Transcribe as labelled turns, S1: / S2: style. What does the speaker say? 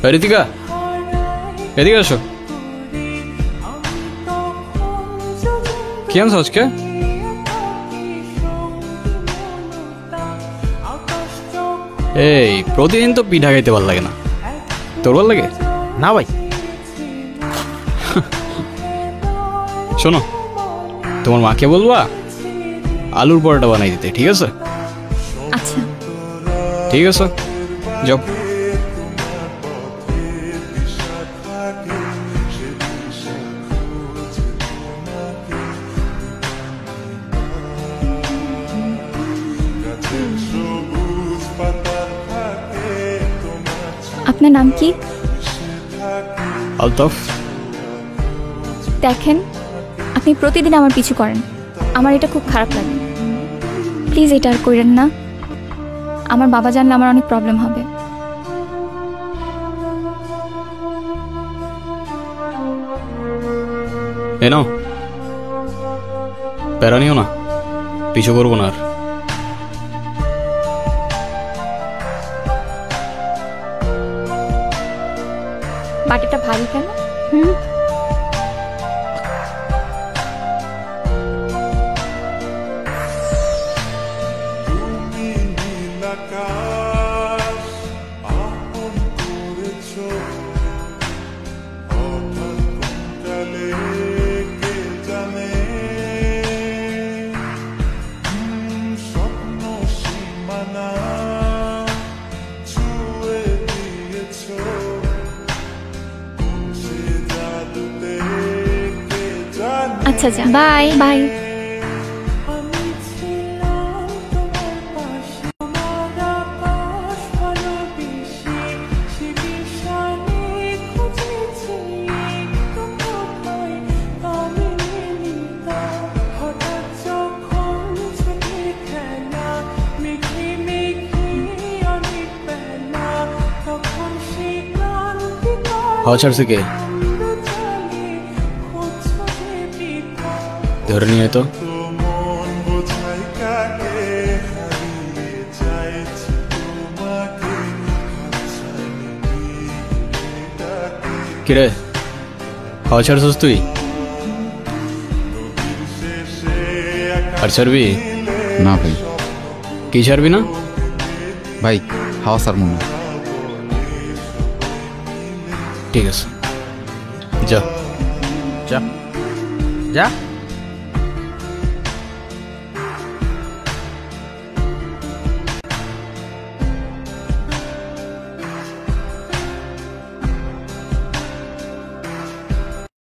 S1: ঋতিকা, এদিকে আসো। কি আনছো আজকে? এই প্রতিদিন তো পিঠা খাইতে ভালো লাগে না, তোর ভালো লাগে?
S2: না ভাই।
S1: শোনো, তোমার মাকে বলবা আলুর পরোটা বানাই দিতে, ঠিক আছে?
S3: আচ্ছা
S1: ঠিক আছে, যাও।
S3: আপনার নাম কি?
S1: আলতাফ।
S3: দেখেন, আপনি প্রতিদিন আমার পিছু করেন, আমার এটা খুব খারাপ লাগে। প্লিজ এটা আর করেন না, আমার বাবা জানলে আমার অনেক প্রবলেম হবে।
S1: এ নাও, প্যারা নিও না, পিছু করবো না আর।
S3: বাটিটা ভারী কেন? আচ্ছা আচ্ছা, বাই বাই।
S1: হাওয়া ছাড়ছে কে? ধরে নিয়ে তো। কিরে, হাওয়া ছাড়ছিস তুই? আর ছাড়বি
S2: না ভাই।
S1: কি ছাড়বি না
S2: ভাই হাওয়া ছাড়বো না।
S1: ঠিক আছে, যা
S2: যা যা।